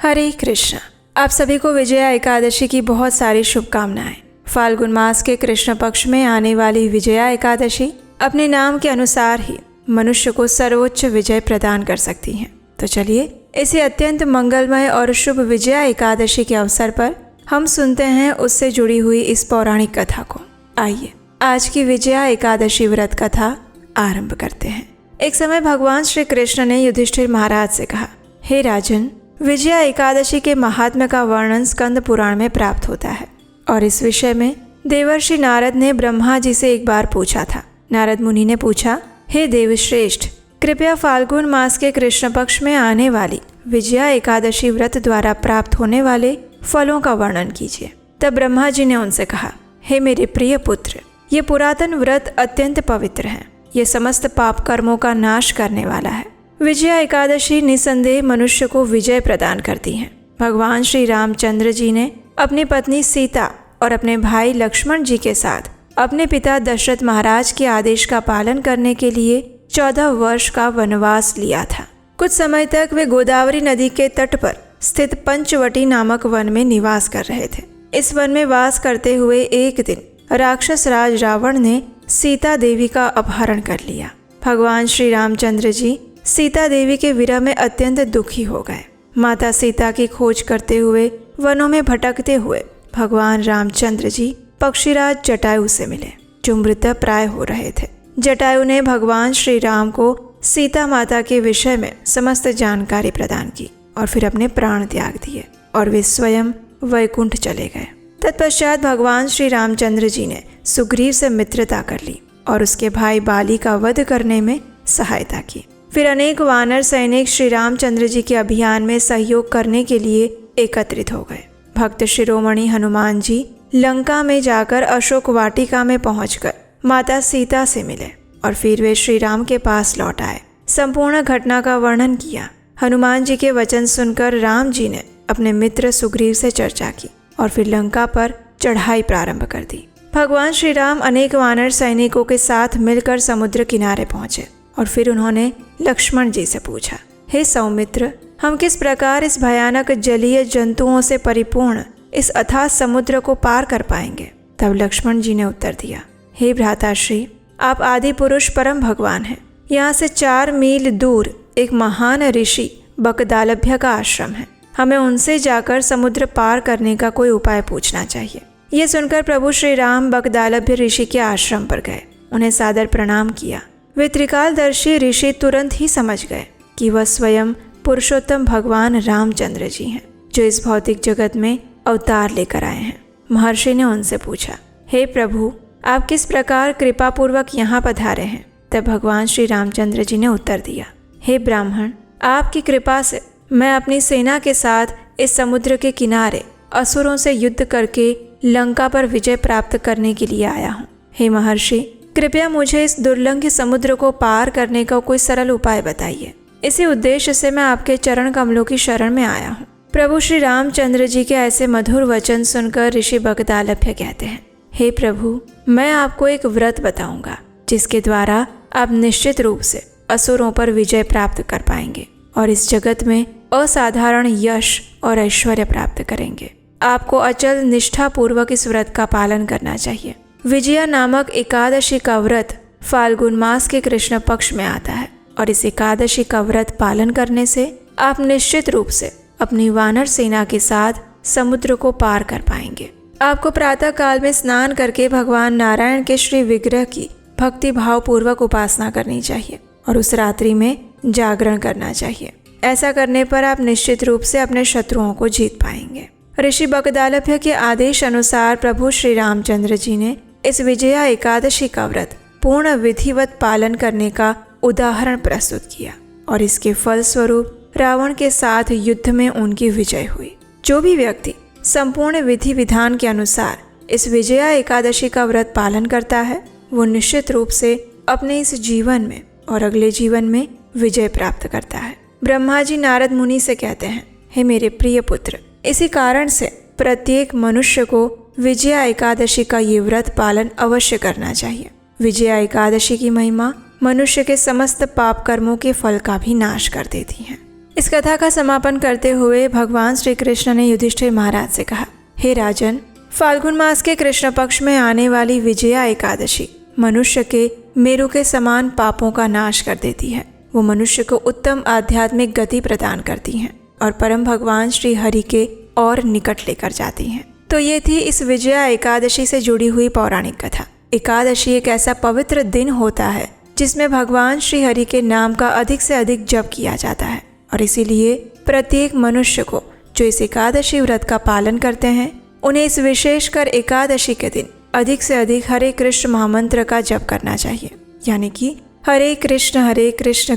हरे कृष्ण। आप सभी को विजया एकादशी की बहुत सारी शुभकामनाएं। फाल्गुन मास के कृष्ण पक्ष में आने वाली विजया एकादशी अपने नाम के अनुसार ही मनुष्य को सर्वोच्च विजय प्रदान कर सकती हैं। तो चलिए इसी अत्यंत मंगलमय और शुभ विजया एकादशी के अवसर पर हम सुनते हैं उससे जुड़ी हुई इस पौराणिक कथा को। आइए आज की विजया एकादशी व्रत कथा आरंभ करते हैं। एक समय भगवान श्री कृष्ण ने युधिष्ठिर महाराज से कहा, हे राजन, विजया एकादशी के महात्म्य का वर्णन स्कंद पुराण में प्राप्त होता है और इस विषय में देवर्षि नारद ने ब्रह्मा जी से एक बार पूछा था। नारद मुनि ने पूछा, हे देवश्रेष्ठ, कृपया फाल्गुन मास के कृष्ण पक्ष में आने वाली विजया एकादशी व्रत द्वारा प्राप्त होने वाले फलों का वर्णन कीजिए। तब ब्रह्मा जी ने उनसे कहा, हे मेरे प्रिय पुत्र, ये पुरातन व्रत अत्यंत पवित्र है। ये समस्त पाप कर्मों का नाश करने वाला है। विजया एकादशी निसंदेह मनुष्य को विजय प्रदान करती है। भगवान श्री रामचंद्र जी ने अपनी पत्नी सीता और अपने भाई लक्ष्मण जी के साथ अपने पिता दशरथ महाराज के आदेश का पालन करने के लिए 14 वर्ष का वनवास लिया था। कुछ समय तक वे गोदावरी नदी के तट पर स्थित पंचवटी नामक वन में निवास कर रहे थे। इस वन में वास करते हुए एक दिन राक्षस राज रावण ने सीता देवी का अपहरण कर लिया। भगवान श्री रामचंद्र जी सीता देवी के विरह में अत्यंत दुखी हो गए। माता सीता की खोज करते हुए वनों में भटकते हुए भगवान रामचंद्र जी पक्षीराज जटायु से मिले, जो मृत प्राय हो रहे थे। जटायु ने भगवान श्री राम को सीता माता के विषय में समस्त जानकारी प्रदान की और फिर अपने प्राण त्याग दिए और वे स्वयं वैकुंठ चले गए। तत्पश्चात भगवान श्री रामचंद्र जी ने सुग्रीव से मित्रता कर ली और उसके भाई बाली का वध करने में सहायता की। फिर अनेक वानर सैनिक श्री रामचंद्र जी के अभियान में सहयोग करने के लिए एकत्रित हो गए। भक्त शिरोमणि हनुमान जी लंका में जाकर अशोक वाटिका में पहुंचकर माता सीता से मिले और फिर वे श्री राम के पास लौट आए। संपूर्ण घटना का वर्णन किया। हनुमान जी के वचन सुनकर राम जी ने अपने मित्र सुग्रीव से चर्चा की और फिर लंका पर चढ़ाई प्रारंभ कर दी। भगवान श्री राम अनेक वानर सैनिकों के साथ मिलकर समुद्र किनारे पहुंचे और फिर उन्होंने लक्ष्मण जी से पूछा, हे सौमित्र, हम किस प्रकार इस भयानक जलीय जंतुओं से परिपूर्ण इस अथाह समुद्र को पार कर पाएंगे? तब लक्ष्मण जी ने उत्तर दिया, हे भ्राताश्री, आप आदि पुरुष परम भगवान हैं। यहाँ से 4 मील दूर एक महान ऋषि बकदालभ्य का आश्रम है। हमें उनसे जाकर समुद्र पार करने का कोई उपाय पूछना चाहिए। ये सुनकर प्रभु श्री राम बकदालभ्य ऋषि के आश्रम पर गए, उन्हें सादर प्रणाम किया। वे त्रिकालदर्शी ऋषि तुरंत ही समझ गए कि वह स्वयं पुरुषोत्तम भगवान रामचंद्र जी हैं, जो इस भौतिक जगत में अवतार लेकर आए हैं। महर्षि ने उनसे पूछा, हे प्रभु, आप किस प्रकार कृपापूर्वक यहाँ पधारे हैं? तब भगवान श्री रामचंद्र जी ने उत्तर दिया, हे ब्राह्मण, आपकी कृपा से मैं अपनी सेना के साथ इस समुद्र के किनारे असुरों से युद्ध करके लंका पर विजय प्राप्त करने के लिए आया हूँ। हे महर्षि, कृपया मुझे इस दुर्लंघ समुद्र को पार करने का कोई सरल उपाय बताइए। इसी उद्देश्य से मैं आपके चरण कमलों की शरण में आया हूँ। प्रभु श्री रामचंद्र जी के ऐसे मधुर वचन सुनकर ऋषि बकदालभ्य कहते हैं, हे प्रभु, मैं आपको एक व्रत बताऊंगा जिसके द्वारा आप निश्चित रूप से असुरों पर विजय प्राप्त कर पाएंगे और इस जगत में असाधारण यश और ऐश्वर्य प्राप्त करेंगे। आपको अचल निष्ठा पूर्वक इस व्रत का पालन करना चाहिए। विजया नामक एकादशी का व्रत फाल्गुन मास के कृष्ण पक्ष में आता है और इस एकादशी का व्रत पालन करने से आप निश्चित रूप से अपनी वानर सेना के साथ समुद्र को पार कर पाएंगे। आपको प्रातः काल में स्नान करके भगवान नारायण के श्री विग्रह की भक्ति भाव पूर्वक उपासना करनी चाहिए और उस रात्रि में जागरण करना चाहिए। ऐसा करने पर आप निश्चित रूप से अपने शत्रुओं को जीत पाएंगे। ऋषि बकदालभ्य के आदेश अनुसार प्रभु श्री रामचंद्र जी ने इस विजया एकादशी का व्रत पूर्ण विधिवत पालन करने का उदाहरण प्रस्तुत किया और इसके फल स्वरूप रावण के साथ युद्ध में उनकी विजय हुई। जो भी व्यक्ति संपूर्ण विधि विधान के अनुसार इस विजया एकादशी का व्रत पालन करता है, वो निश्चित रूप से अपने इस जीवन में और अगले जीवन में विजय प्राप्त करता है। ब्रह्मा जी नारद मुनि से कहते हैं, हे मेरे प्रिय पुत्र, इसी कारण से प्रत्येक मनुष्य को विजया एकादशी का ये व्रत पालन अवश्य करना चाहिए। विजया एकादशी की महिमा मनुष्य के समस्त पाप कर्मों के फल का भी नाश कर देती है। इस कथा का समापन करते हुए भगवान श्री कृष्ण ने युधिष्ठिर महाराज से कहा, हे राजन, फाल्गुन मास के कृष्ण पक्ष में आने वाली विजया एकादशी मनुष्य के मेरु के समान पापों का नाश कर देती है। वो मनुष्य को उत्तम आध्यात्मिक गति प्रदान करती हैं और परम भगवान श्री हरि के और निकट लेकर जाती हैं। तो ये थी इस विजया एकादशी से जुड़ी हुई पौराणिक कथा। एकादशी एक ऐसा पवित्र दिन होता है जिसमें भगवान श्री हरि के नाम का अधिक से अधिक जप किया जाता है और इसीलिए प्रत्येक मनुष्य को जो इस एकादशी व्रत का पालन करते हैं उन्हें इस विशेषकर एकादशी के दिन अधिक से अधिक हरे कृष्ण महामंत्र का जप करना चाहिए, यानी कि हरे कृष्ण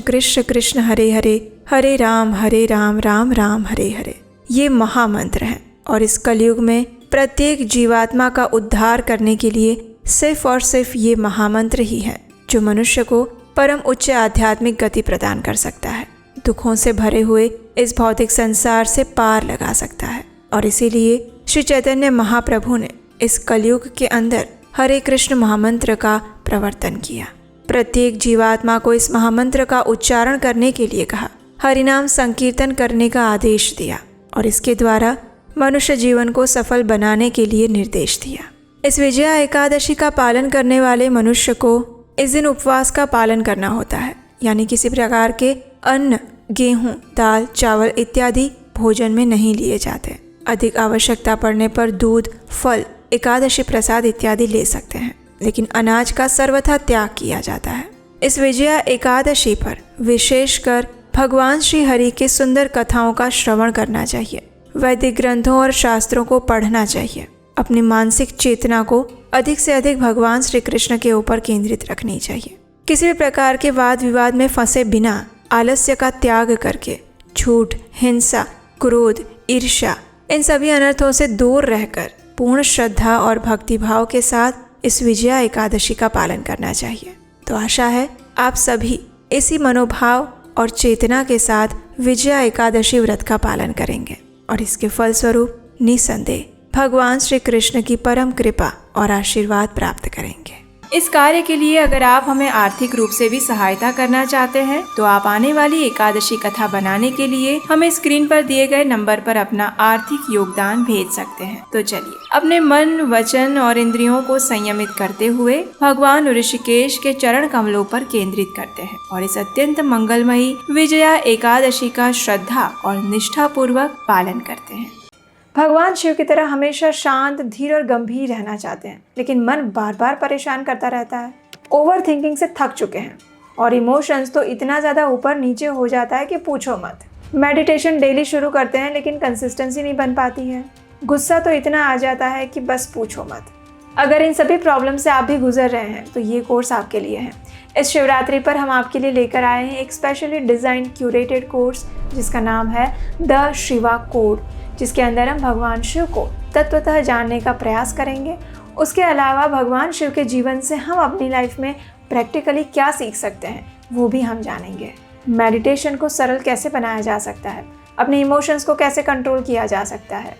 कृष्ण कृष्ण हरे हरे, हरे राम राम राम हरे हरे। ये महामंत्र हैं और इस कलयुग में प्रत्येक जीवात्मा का उद्धार करने के लिए सिर्फ और सिर्फ ये महामंत्र ही है जो मनुष्य को परम उच्च आध्यात्मिक गति प्रदान कर सकता है, दुखों से भरे हुए इस भौतिक संसार से पार लगा सकता है। और इसीलिए श्री चैतन्य महाप्रभु ने इस कलयुग के अंदर हरे कृष्ण महामंत्र का प्रवर्तन किया। प्रत्येक जीवात्मा को इस महामंत्र का उच्चारण करने के लिए कहा, हरिनाम संकीर्तन करने का आदेश दिया और इसके द्वारा मनुष्य जीवन को सफल बनाने के लिए निर्देश दिया। इस विजया एकादशी का पालन करने वाले मनुष्य को इस दिन उपवास का पालन करना होता है, यानी किसी प्रकार के अन्न, गेहूं, दाल, चावल इत्यादि भोजन में नहीं लिए जाते। अधिक आवश्यकता पड़ने पर दूध, फल, एकादशी प्रसाद इत्यादि ले सकते हैं, लेकिन अनाज का सर्वथा त्याग किया जाता है। इस विजया एकादशी पर विशेषकर भगवान श्री हरि के सुंदर कथाओं का श्रवण करना चाहिए। वैदिक ग्रंथों और शास्त्रों को पढ़ना चाहिए। अपनी मानसिक चेतना को अधिक से अधिक भगवान श्री कृष्ण के ऊपर केंद्रित रखनी चाहिए। किसी भी प्रकार के वाद विवाद में फंसे बिना आलस्य का त्याग करके झूठ, हिंसा, क्रोध, ईर्ष्या इन सभी अनर्थों से दूर रहकर पूर्ण श्रद्धा और भक्तिभाव के साथ इस विजया एकादशी का पालन करना चाहिए। तो आशा है आप सभी इसी मनोभाव और चेतना के साथ विजया एकादशी व्रत का पालन करेंगे और इसके फलस्वरूप निसंदेह भगवान श्री कृष्ण की परम कृपा और आशीर्वाद प्राप्त करेंगे। इस कार्य के लिए अगर आप हमें आर्थिक रूप से भी सहायता करना चाहते हैं तो आप आने वाली एकादशी कथा बनाने के लिए हमें स्क्रीन पर दिए गए नंबर पर अपना आर्थिक योगदान भेज सकते हैं। तो चलिए अपने मन, वचन और इंद्रियों को संयमित करते हुए भगवान ऋषिकेश के चरण कमलों पर केंद्रित करते हैं और इस अत्यंत मंगलमयी विजया एकादशी का श्रद्धा और निष्ठा पूर्वक पालन करते हैं। भगवान शिव की तरह हमेशा शांत, धीर और गंभीर रहना चाहते हैं, लेकिन मन बार बार परेशान करता रहता है। ओवर थिंकिंग से थक चुके हैं और इमोशंस तो इतना ज़्यादा ऊपर नीचे हो जाता है कि पूछो मत। मेडिटेशन डेली शुरू करते हैं लेकिन कंसिस्टेंसी नहीं बन पाती है। गुस्सा तो इतना आ जाता है कि बस पूछो मत। अगर इन सभी प्रॉब्लम से आप भी गुजर रहे हैं तो ये कोर्स आपके लिए है। इस शिवरात्रि पर हम आपके लिए लेकर आए हैं एक स्पेशली डिज़ाइन क्यूरेटेड कोर्स जिसका नाम है द शिवा कोड, जिसके अंदर हम भगवान शिव को तत्वतः जानने का प्रयास करेंगे। उसके अलावा भगवान शिव के जीवन से हम अपनी लाइफ में प्रैक्टिकली क्या सीख सकते हैं वो भी हम जानेंगे। मेडिटेशन को सरल कैसे बनाया जा सकता है, अपने इमोशंस को कैसे कंट्रोल किया जा सकता है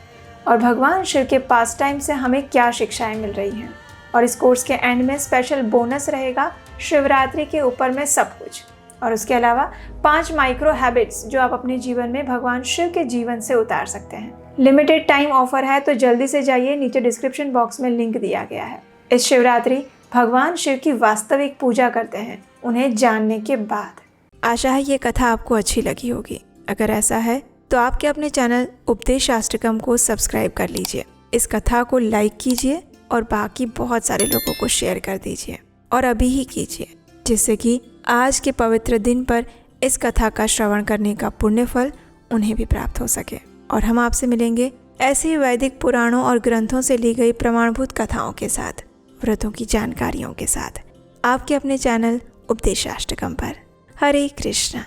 और भगवान शिव के पास टाइम से हमें क्या शिक्षाएं मिल रही हैं। और इस कोर्स के एंड में स्पेशल बोनस रहेगा शिवरात्रि के ऊपर में सब कुछ। और उसके अलावा 5 माइक्रो हैबिट्स जो आप अपने जीवन में भगवान शिव के जीवन से उतार सकते हैं। लिमिटेड टाइम ऑफर है तो जल्दी से जाइए, नीचे डिस्क्रिप्शन बॉक्स में लिंक दिया गया है। इस शिवरात्रि भगवान शिव की वास्तविक पूजा करते हैं उन्हें जानने के बाद। आशा है ये कथा आपको अच्छी लगी होगी। अगर ऐसा है तो आपके अपने चैनल उपदेशाष्टकम को सब्सक्राइब कर लीजिए, इस कथा को लाइक कीजिए और बाकी बहुत सारे लोगों को शेयर कर दीजिए और अभी ही कीजिए, जिससे कि आज के पवित्र दिन पर इस कथा का श्रवण करने का पुण्य फल उन्हें भी प्राप्त हो सके। और हम आपसे मिलेंगे ऐसे ही वैदिक पुराणों और ग्रंथों से ली गई प्रमाणभूत कथाओं के साथ, व्रतों की जानकारियों के साथ, आपके अपने चैनल उपदेशाष्टकम पर। हरे कृष्ण।